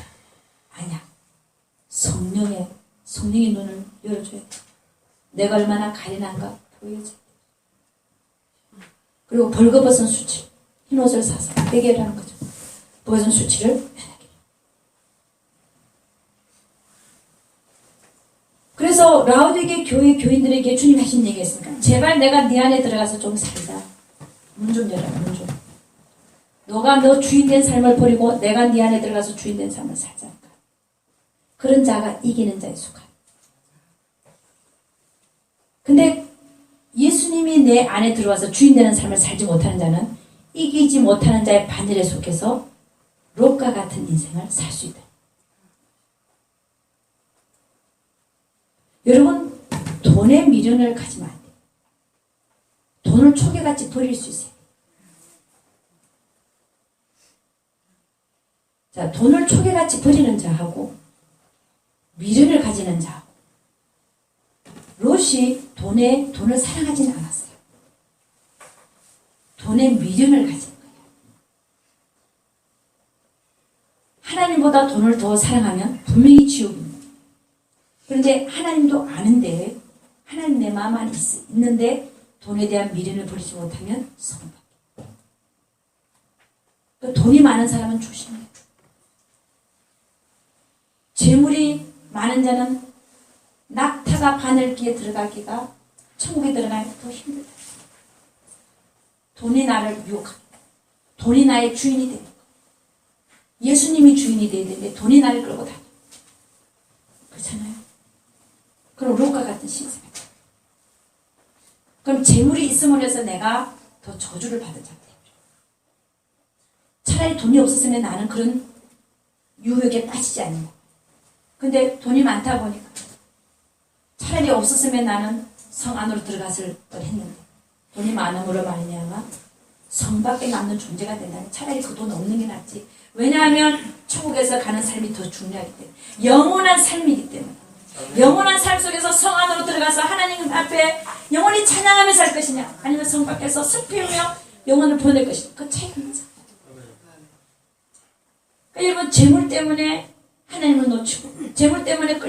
안약. 성령의 눈을 열어줘야 돼. 내가 얼마나 가련한가 보여야지. 그리고 벌거벗은 수치, 흰 옷을 사서 베개를 하는 거죠. 벗은 수치를 편하게. 그래서 라오디게 교회 교인들에게 주님이 하신 얘기가 있습니까? 제발 내가 네 안에 들어가서 좀 살자. 문 좀 열어라, 문 좀. 너가 너 주인된 삶을 버리고 내가 네 안에 들어가서 주인된 삶을 살자. 그런 자가 이기는 자에 속한. 근데 예수님이 내 안에 들어와서 주인되는 삶을 살지 못하는 자는 이기지 못하는 자의 반열에 속해서 롯과 같은 인생을 살 수 있다. 여러분, 돈에 미련을 가지면 안 돼요. 돈을 초계같이 버릴 수 있어요. 자, 돈을 초계같이 버리는 자하고 미련을 가지는 자하고, 롯이 돈을 사랑하지는 않았어요. 돈의 미련을 가진 거예요. 하나님보다 돈을 더 사랑하면 분명히 지옥입니다. 그런데 하나님도 아는데 하나님 내 마음 안에 있는데 돈에 대한 미련을 버리지 못하면 성받게. 그러니까 돈이 많은 사람은 조심해요. 재물이 많은 자는 낙타가 바늘기에 들어가기가 천국에 들어가기가 더 힘들다. 돈이 나를 유혹합니다. 돈이 나의 주인이 됩니다. 예수님이 주인이 되어야 되는데 돈이 나를 끌고 다녀. 그렇잖아요. 그럼 롯과 같은 신세가 돼요. 그럼 재물이 있음으로 해서 내가 더 저주를 받은 자가 돼요. 차라리 돈이 없었으면 나는 그런 유혹에 빠지지 않는 거예요. 근데 돈이 많다 보니까 차라리 없었으면 나는 성 안으로 들어갔을 뻔했는데 돈이 많음으로 말미암아 성 밖에 남는 존재가 된다면 차라리 그 돈 없는 게 낫지. 왜냐하면 천국에서 가는 삶이 더 중요하기 때문에 영원한 삶이기 때문에 영원한 삶 속에서 성 안으로 들어가서 하나님 앞에 영원히 찬양하며 살 것이냐 아니면 성 밖에서 슬피우며 영혼을 보낼 것이냐 그 차이가 있는 거예요. 여러분 재물 때문에 하나님을 놓치고 재물 때문에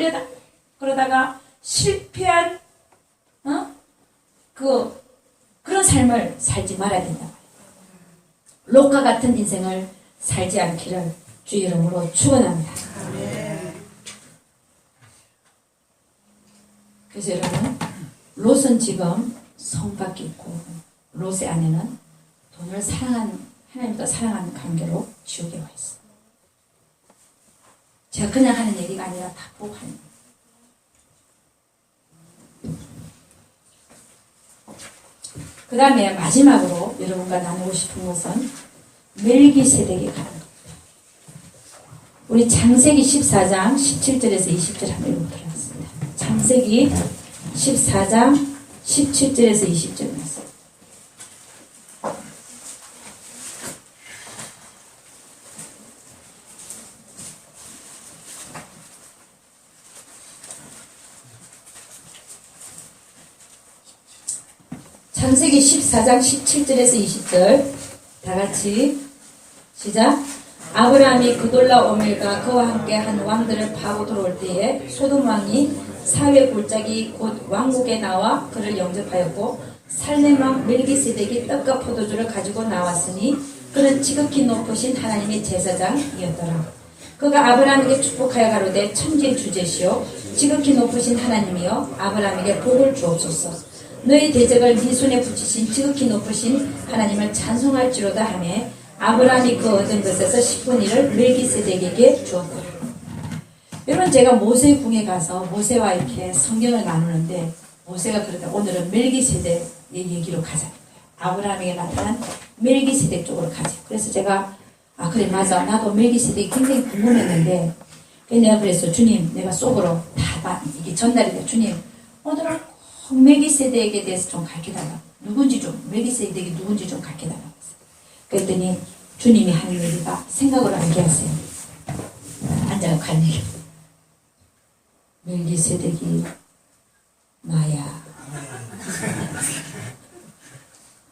그러다가 실패한 그런 삶을 살지 말아야 된다. 롯과 같은 인생을 살지 않기를 주 이름으로 축원합니다. 그래서 여러분 롯은 지금 성 밖에 있고 롯의 아내는 돈을 하나님보다 사랑하는 관계로 지옥에 와 있어요. 제가 그냥 하는 얘기가 아니라 다 보고 하는 거예요. 그 다음에 마지막으로 여러분과 나누고 싶은 것은 멜기세덱에 관한 겁니다. 우리 창세기 14장 17절에서 20절 한번 읽어보도록 하겠습니다. 창세기 14장 17절에서 20절 말씀. 창세기 14장 17절에서 20절 다 같이 시작. 아브라함이 그돌라오멜과 그와 함께 한 왕들을 파고 들어올 때에 소돔 왕이 사회 골짜기 곧 왕국에 나와 그를 영접하였고 살렘 왕 멜기세덱이 떡과 포도주를 가지고 나왔으니 그는 지극히 높으신 하나님의 제사장이었더라. 그가 아브라함에게 축복하여 가로되 천지의 주제시오 지극히 높으신 하나님이여 아브라함에게 복을 주옵소서. 너의 대적을 네 손에 붙이신 지극히 높으신 하나님을 찬송할지로다 하며 아브라함이 그 얻은 것에서 10분의 1을 멜기세덱에게 주었더라. 여러분 제가 모세궁에 가서 모세와 이렇게 성경을 나누는데 모세가 그러다 오늘은 멜기세덱의 얘기로 가자는 거예요. 아브라함에게 나타난 멜기세덱 쪽으로 가자. 그래서 제가 그래 맞아 나도 멜기세덱이 굉장히 궁금했는데 내가 그랬어. 주님 내가 속으로 다 이게 전날인데 주님 오늘은 멜기세덱에 대해서 좀 가르쳐달라. 멜기세덱이 누군지 좀 가르쳐달라고 했어요. 그랬더니 주님이 하는 얘기가 생각을 알게 하세요. 앉아서 간 얘기. 멜기세덱이 나야.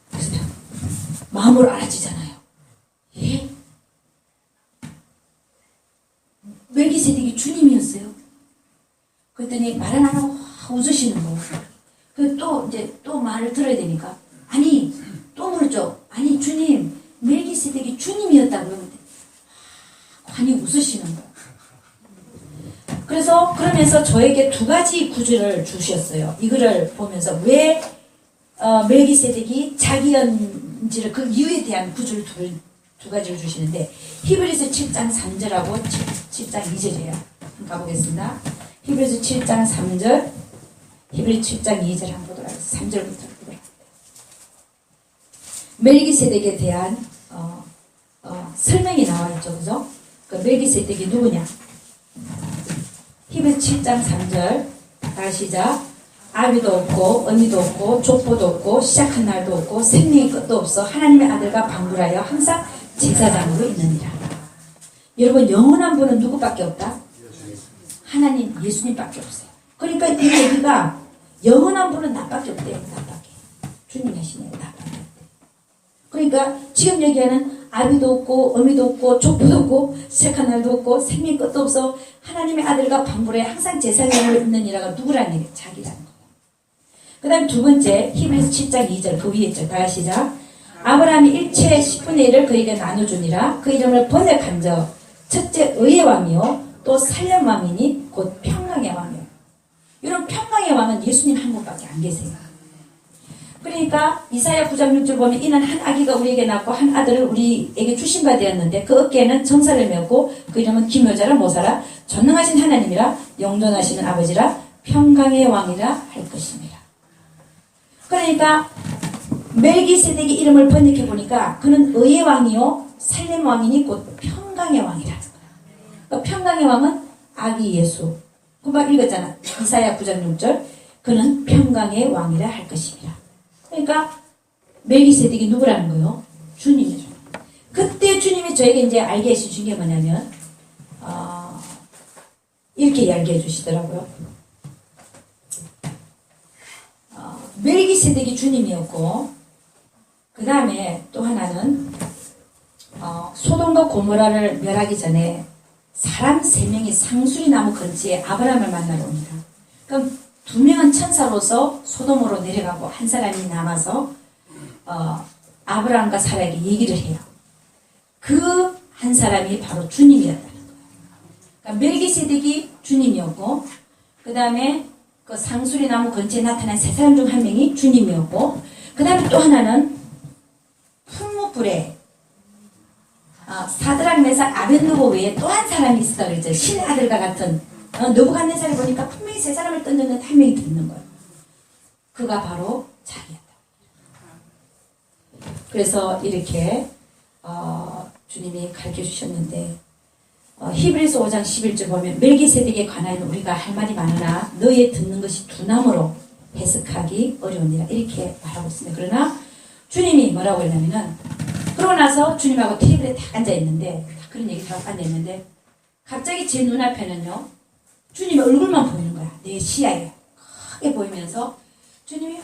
그래서 마음으로 알아지잖아요. 예? 멜기세덱이 주님이었어요. 그랬더니 말은 안 하고 웃으시는 거예요. 또 말을 들어야 되니까 아니 또 물었죠. 아니 주님 멜기세덱이 주님이었다고요. 관이 웃으시는 거예요. 그러면서 저에게 두 가지 구절을 주셨어요. 이거를 보면서 왜 멜기세덱이 자기였는지를 그 이유에 대한 구절을 두 가지를 주시는데 히브리서 7장 3절하고 7장 2절이에요. 한번 가보겠습니다. 히브리서 7장 3절 히브리 7장 2절 한번 보도록 하겠습니다. 3절부터 보도록 합니다. 멜기세덱에 대한 설명이 나와 있죠. 그죠? 그 멜기세덱이 누구냐? 히브리 7장 3절 다시 시작. 아비도 없고 어미도 없고 족보도 없고 시작한 날도 없고 생명의 끝도 없어 하나님의 아들과 방불하여 항상 제사장으로 있느니라. 여러분 영원한 분은 누구밖에 없다? 하나님 예수님밖에 없어요. 그러니까 이 얘기가 영원한 분은 나밖에 없대요. 나밖에. 주님 하시네요. 나밖에 없대요. 그러니까 지금 얘기하는 아비도 없고 어미도 없고 족보도 없고 시작한 날도 없고 생명 끝도 없어 하나님의 아들과 방불에 항상 제사장으로 있는 이라가 누구라는 얘기예요? 자기라는 거예요. 그 다음 두 번째 히브리서 7장 2절 그 위에 있죠. 다 시작. 아브라함이 일체 10분의 1을 그에게 나눠주니라. 그 이름을 번역한 적 첫째 의의 왕이요 또 살렘 왕이니 곧 평강의 왕이요. 이런 평강의 왕은 예수님 한 분밖에 안 계세요. 그러니까 이사야 9장 6절 보면 이는 한 아기가 우리에게 낳고 한 아들을 우리에게 주신 바 되었는데 그 어깨에는 정사를 메었고 그 이름은 기묘자라 모사라 전능하신 하나님이라 영존하시는 아버지라 평강의 왕이라 할 것입니다. 그러니까 멜기세덱의 이름을 번역해 보니까 그는 의의 왕이요 살렘 왕이니 곧 평강의 왕이라는 거예요. 그러니까 평강의 왕은 아기 예수. 금방 읽었잖아. 이사야 9장 6절 그는 평강의 왕이라 할 것입니다. 그러니까 멜기세덱이 누구라는 거예요? 주님이죠. 그때 주님이 저에게 이제 알게 해주신 게 뭐냐면 이렇게 알게 해주시더라고요. 멜기세덱이 주님이었고 그 다음에 또 하나는 소돔과 고모라를 멸하기 전에 사람 3명이 상수리 나무 근처에 아브라함을 만나러 옵니다. 그럼 2명은 천사로서 소돔으로 내려가고 한 사람이 남아서 아브라함과 사라에게 얘기를 해요. 그 한 사람이 바로 주님이었다는 거예요. 그러니까 멜기세덱이 주님이었고 그 다음에 그 상수리 나무 근처에 나타난 3사람 중 1명이 주님이었고 그 다음에 또 하나는 풀무불에 사드락 메삭 아벤느고 외에 또 한 사람이 있었다 그랬죠. 신의 아들과 같은 느부갓네살을 보니까 분명히 3사람을 던졌는데 1명이 더 있는 거예요. 그가 바로 자기였다. 그래서 이렇게 주님이 가르쳐 주셨는데 히브리서 5장 11절 보면 멜기세덱에 관하여는 우리가 할 말이 많으나 너의 듣는 것이 두나무로 해석하기 어려우니라 이렇게 말하고 있습니다. 그러나 주님이 뭐라고 했냐면은 그러고 나서 주님하고 테이블에 딱 앉아있는데 그런 얘기 다 앉아있는데 갑자기 제 눈앞에는요 주님의 얼굴만 보이는 거야. 내 시야에 크게 보이면서 주님이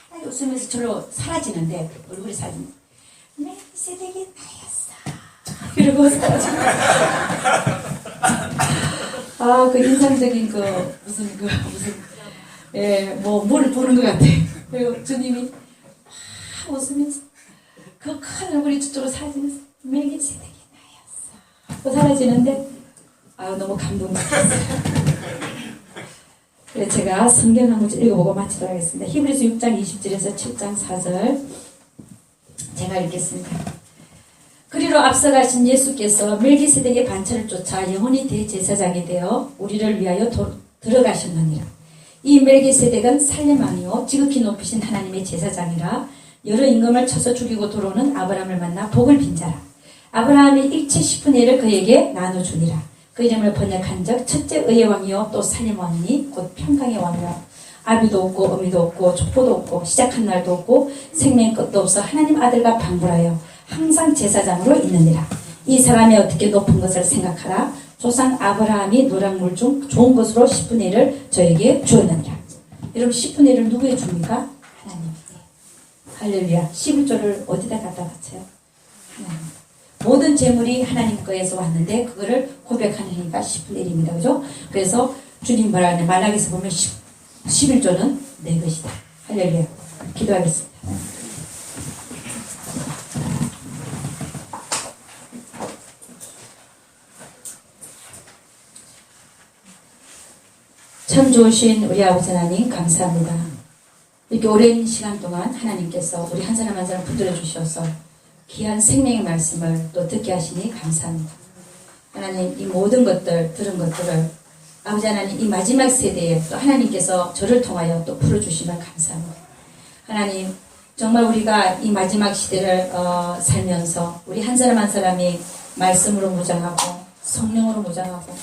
환하게 웃으면서 저로 사라지는데 얼굴이 사라지는데 멜기세덱이 나였어 이러고 사라지는 그 인상적인 무슨 뭐를 보는 것 같아. 그리고 주님이 막 웃으면서 그 큰 얼굴이 저쪽으로 사라지면서 멜기세덱이 나였어 하고 사라지는데 너무 감동받았어요. 그래서 제가 성경 한 문제 읽어보고 마치도록 하겠습니다. 히브리서 6장 20절에서 7장 4절 제가 읽겠습니다. 그리로 앞서가신 예수께서 멜기세덱의 반차를 쫓아 영원히 대제사장이 되어 우리를 위하여 들어가셨느니라. 이 멜기세덱은 살렘 왕이요 지극히 높으신 하나님의 제사장이라 여러 임금을 쳐서 죽이고 들어오는 아브라함을 만나 복을 빈 자라. 아브라함이 일체 10분의 1을 그에게 나눠주니라. 그 이름을 번역한 적 첫째 의의 왕이요 또 살렘 왕이니 곧 평강의 왕이라. 아비도 없고 어미도 없고 족보도 없고 시작한 날도 없고 생명 끝도 없어 하나님 아들과 방불하여 항상 제사장으로 있느니라. 이 사람이 어떻게 높은 것을 생각하라. 조상 아브라함이 노랑물 중 좋은 것으로 10분의 1을 저에게 주었느니라. 여러분 10분의 1을 누구에 줍니까? 하나님께. 할렐루야. 11조를 어디다 갖다 바쳐요? 하나님. 모든 재물이 하나님 거에서 왔는데 그거를 고백하니까 10분의 1입니다. 그죠? 그래서 주님 뭐라 하냐. 말라기서 보면 11조는 내 것이다. 할렐루야. 기도하겠습니다. 참 좋으신 우리 아버지 하나님 감사합니다. 이렇게 오랜 시간 동안 하나님께서 우리 한 사람 한 사람 붙들어 주셔서 귀한 생명의 말씀을 또 듣게 하시니 감사합니다. 하나님 이 모든 것들 들은 것들을 아버지 하나님 이 마지막 세대에 또 하나님께서 저를 통하여 또 풀어주시면 감사합니다. 하나님 정말 우리가 이 마지막 시대를 살면서 우리 한 사람 한 사람이 말씀으로 무장하고 성령으로 무장하고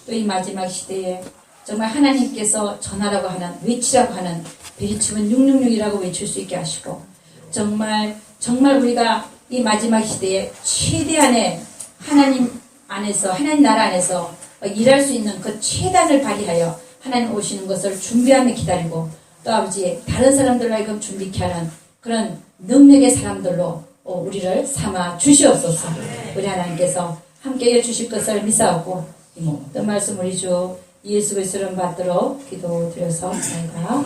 또 이 마지막 시대에 정말 하나님께서 전하라고 하는 외치라고 하는 베리치면 666이라고 외칠 수 있게 하시고 정말 우리가 이 마지막 시대에 최대한의 하나님 안에서 하나님 나라 안에서 일할 수 있는 그 최단을 발휘하여 하나님 오시는 것을 준비하며 기다리고 또 아버지 다른 사람들로 하여금 준비케 하는 그런 능력의 사람들로 우리를 삼아 주시옵소서. 우리 하나님께서 함께 해주실 것을 믿사옵고 어떤 말씀 우리 주 예수 그리스도를 받들어 기도드려서 저희가